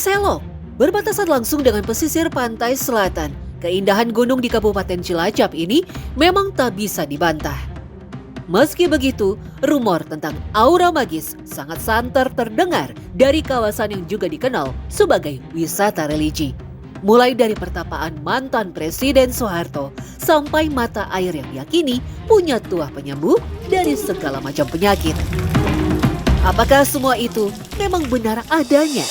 Selok berbatasan langsung dengan pesisir pantai selatan. Keindahan gunung di Kabupaten Cilacap ini memang tak bisa dibantah. Meski begitu, rumor tentang aura magis sangat santer terdengar dari kawasan yang juga dikenal sebagai wisata religi. Mulai dari pertapaan mantan Presiden Soeharto sampai mata air yang diyakini punya tuah penyembuh dari segala macam penyakit. Apakah semua itu memang benar adanya?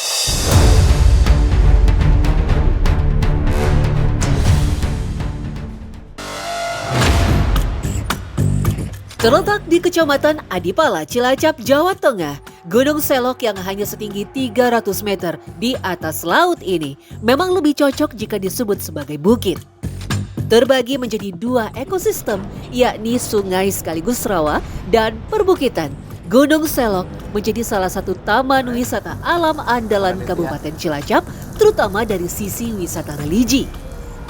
Terletak di Kecamatan Adipala, Cilacap, Jawa Tengah, Gunung Selok yang hanya setinggi 300 meter di atas laut ini memang lebih cocok jika disebut sebagai bukit. Terbagi menjadi dua ekosistem, yakni sungai sekaligus rawa dan perbukitan. Gunung Selok menjadi salah satu taman wisata alam andalan Kabupaten Cilacap, terutama dari sisi wisata religi.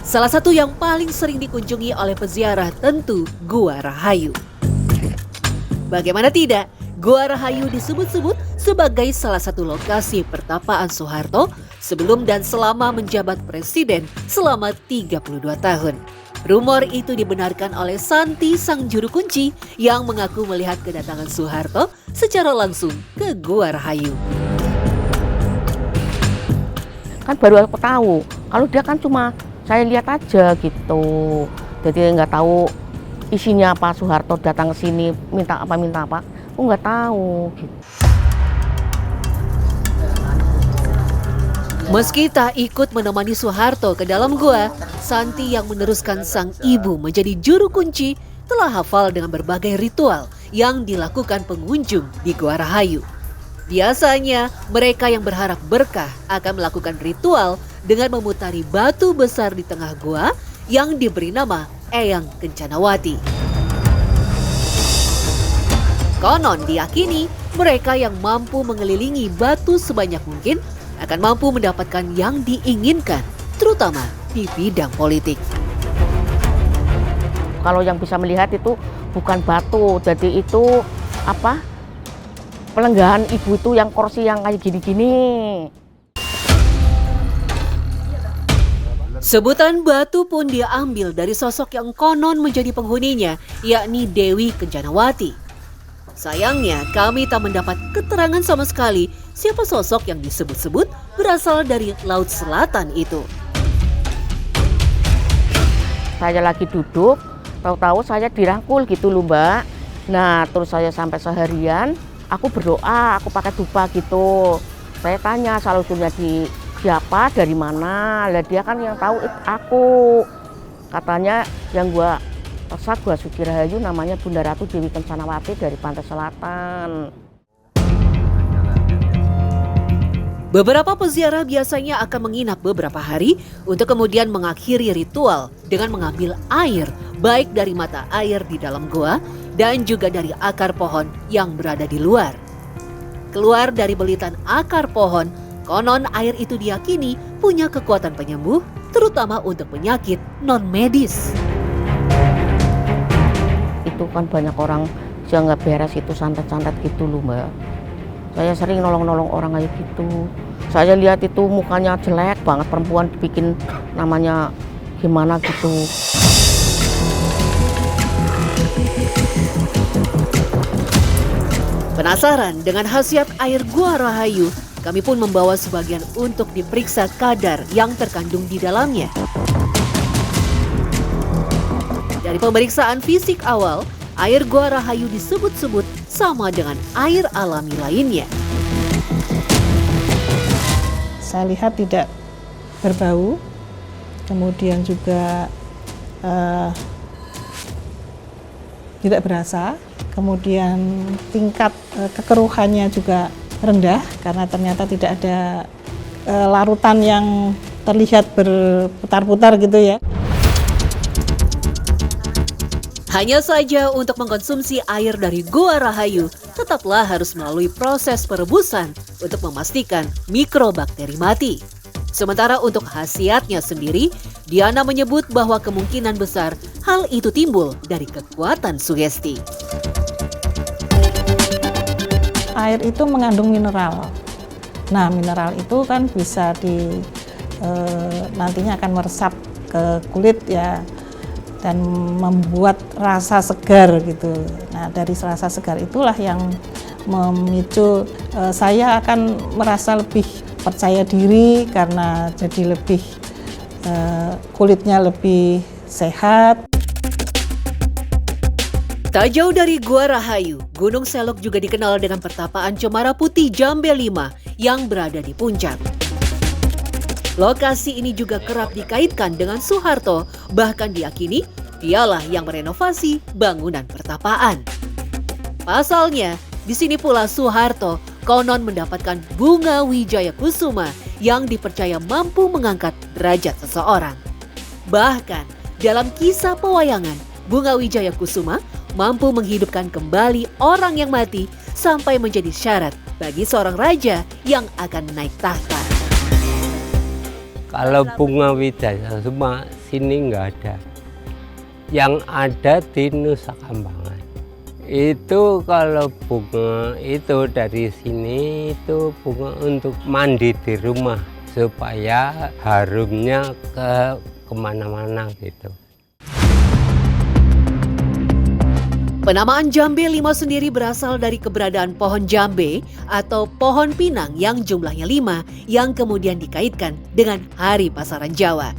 Salah satu yang paling sering dikunjungi oleh peziarah tentu Gua Rahayu. Bagaimana tidak, Gua Rahayu disebut-sebut sebagai salah satu lokasi pertapaan Soeharto sebelum dan selama menjabat presiden selama 32 tahun. Rumor itu dibenarkan oleh Santi, sang juru kunci yang mengaku melihat kedatangan Soeharto secara langsung ke Gua Rahayu. Kan baru aku tahu, kalau dia kan cuma saya lihat aja gitu, jadi nggak tahu isinya apa. Soeharto datang ke sini minta apa, aku nggak tahu gitu. Meski tak ikut menemani Soeharto ke dalam gua, Santi yang meneruskan sang ibu menjadi juru kunci telah hafal dengan berbagai ritual yang dilakukan pengunjung di Gua Rahayu. Biasanya mereka yang berharap berkah akan melakukan ritual dengan memutari batu besar di tengah gua yang diberi nama Eyang Kencanawati. Konon diyakini mereka yang mampu mengelilingi batu sebanyak mungkin akan mampu mendapatkan yang diinginkan, terutama di bidang politik. Kalau yang bisa melihat itu bukan batu, jadi itu apa? Pelenggahan ibu itu yang kursi yang kayak gini-gini. Sebutan batu pun diambil dari sosok yang konon menjadi penghuninya, yakni Dewi Kencanawati. Sayangnya, kami tak mendapat keterangan sama sekali siapa sosok yang disebut-sebut berasal dari Laut Selatan itu. Saya lagi duduk, tahu-tahu saya dirangkul gitu loh Mbak. Nah terus saya sampai seharian, aku berdoa, aku pakai dupa gitu. Saya tanya asal-usulnya di siapa, dari mana, lah dia kan yang tahu aku. Katanya yang gua pesak, Gua Suci Rahayu, namanya Bunda Ratu Dewi Kencanawati dari Pantai Selatan. Beberapa peziarah biasanya akan menginap beberapa hari untuk kemudian mengakhiri ritual dengan mengambil air baik dari mata air di dalam gua dan juga dari akar pohon yang berada di luar. Keluar dari belitan akar pohon, konon air itu diyakini punya kekuatan penyembuh, terutama untuk penyakit non-medis. Itu kan banyak orang yang nggak beres itu, santet-santet gitu loh Mbak. Saya sering nolong-nolong orang kayak gitu. Saya lihat itu mukanya jelek banget, perempuan dibikin namanya gimana gitu. Penasaran dengan khasiat air Gua Rahayu, kami pun membawa sebagian untuk diperiksa kadar yang terkandung di dalamnya. Dari pemeriksaan fisik awal, air Gua Rahayu disebut-sebut sama dengan air alami lainnya. Saya lihat tidak berbau, kemudian juga tidak berasa, kemudian tingkat kekeruhannya juga rendah karena ternyata tidak ada larutan yang terlihat berputar-putar gitu ya. Hanya saja untuk mengkonsumsi air dari Gua Rahayu, tetaplah harus melalui proses perebusan untuk memastikan mikrobakteri mati. Sementara untuk khasiatnya sendiri, Diana menyebut bahwa kemungkinan besar hal itu timbul dari kekuatan sugesti. Air itu mengandung mineral. Nah, mineral itu kan bisa nantinya akan meresap ke kulit ya, dan membuat rasa segar gitu. Nah, dari rasa segar itulah yang memicu saya akan merasa lebih percaya diri karena jadi lebih kulitnya lebih sehat. Tak jauh dari Gua Rahayu, Gunung Selok juga dikenal dengan pertapaan Cemara Putih Jambe 5 yang berada di puncak. Lokasi ini juga kerap dikaitkan dengan Soeharto, bahkan diyakini dialah yang merenovasi bangunan pertapaan. Pasalnya, di sini pula Soeharto konon mendapatkan bunga Wijaya Kusuma yang dipercaya mampu mengangkat derajat seseorang. Bahkan, dalam kisah pewayangan, bunga Wijaya Kusuma mampu menghidupkan kembali orang yang mati sampai menjadi syarat bagi seorang raja yang akan naik tahta. Kalau bunga Wijaya Kusuma sini nggak ada. Yang ada di Nusa Kambangan. Itu kalau bunga itu dari sini itu bunga untuk mandi di rumah supaya harumnya kemana-mana gitu. Penamaan Jambe 5 sendiri berasal dari keberadaan pohon jambe atau pohon pinang yang jumlahnya 5 yang kemudian dikaitkan dengan hari pasaran Jawa,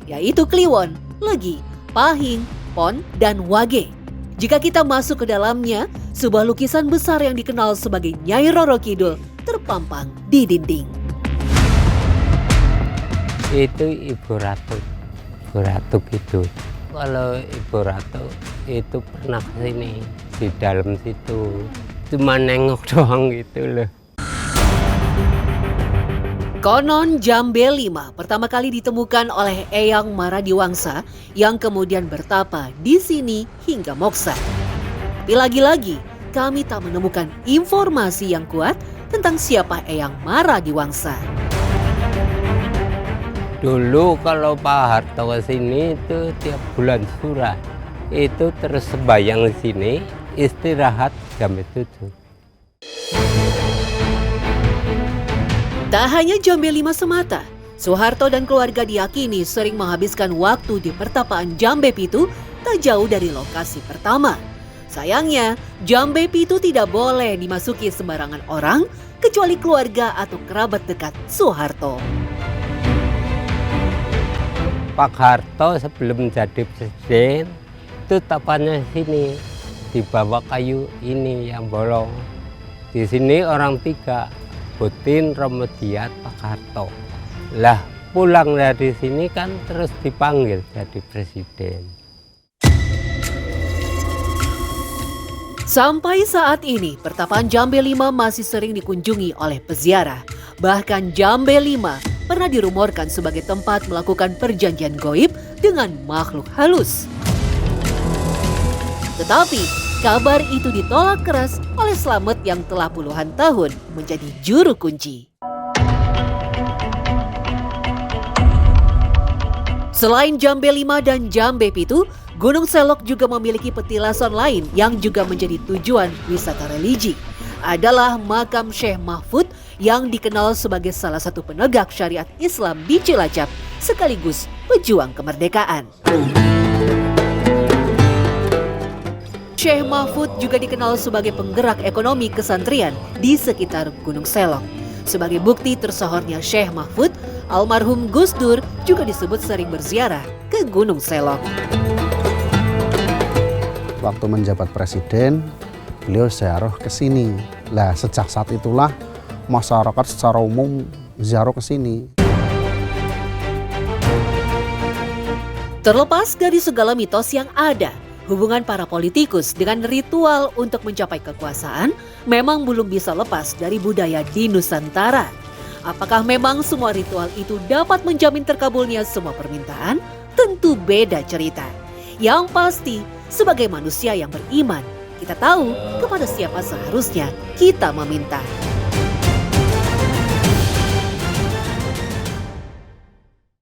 yaitu Kliwon, Legi, Pahing, Pon, dan Wage. Jika kita masuk ke dalamnya, sebuah lukisan besar yang dikenal sebagai Nyai Roro Kidul terpampang di dinding. Itu Ibu Ratu gitu. Kalau Ibu Ratu itu pernah kesini di dalam situ, cuma nengok doang gitu loh. Konon Jambe 5 pertama kali ditemukan oleh Eyang Maradiwangsa yang kemudian bertapa di sini hingga moksa. Tapi lagi-lagi kami tak menemukan informasi yang kuat tentang siapa Eyang Maradiwangsa. Dulu kalau Pak Harto ke sini itu tiap bulan Surat itu terus sembahyang di sini, istirahat jam 7. Tak hanya Jambe 5 semata, Soeharto dan keluarga diyakini sering menghabiskan waktu di pertapaan Jambe Pitu tak jauh dari lokasi pertama. Sayangnya, Jambe Pitu tidak boleh dimasuki sembarangan orang kecuali keluarga atau kerabat dekat Soeharto. Pak Harto sebelum jadi presiden itu tapannya sini, di bawah kayu ini yang bolong. Di sini orang 3, Putin, Romediat, Pak Harto. Lah pulang dari sini kan terus dipanggil jadi presiden. Sampai saat ini, pertapaan Jambe 5 masih sering dikunjungi oleh peziarah. Bahkan Jambe 5 pernah dirumorkan sebagai tempat melakukan perjanjian goib dengan makhluk halus. Tetapi, kabar itu ditolak keras oleh Slamet yang telah puluhan tahun menjadi juru kunci. Selain Jambe 5 dan Jambe Pitu, Gunung Selok juga memiliki petilasan lain yang juga menjadi tujuan wisata religi. Adalah makam Syekh Mahfud yang dikenal sebagai salah satu penegak syariat Islam di Cilacap sekaligus pejuang kemerdekaan. Syekh Mahfud juga dikenal sebagai penggerak ekonomi kesantrian di sekitar Gunung Selok. Sebagai bukti tersohornya Syekh Mahfud, almarhum Gus Dur juga disebut sering berziarah ke Gunung Selok. Waktu menjabat presiden, beliau ziarah ke sini. Lah sejak saat itulah masyarakat secara umum ziarah ke sini. Terlepas dari segala mitos yang ada, hubungan para politikus dengan ritual untuk mencapai kekuasaan memang belum bisa lepas dari budaya di Nusantara. Apakah memang semua ritual itu dapat menjamin terkabulnya semua permintaan? Tentu beda cerita. Yang pasti, sebagai manusia yang beriman, kita tahu kepada siapa seharusnya kita meminta.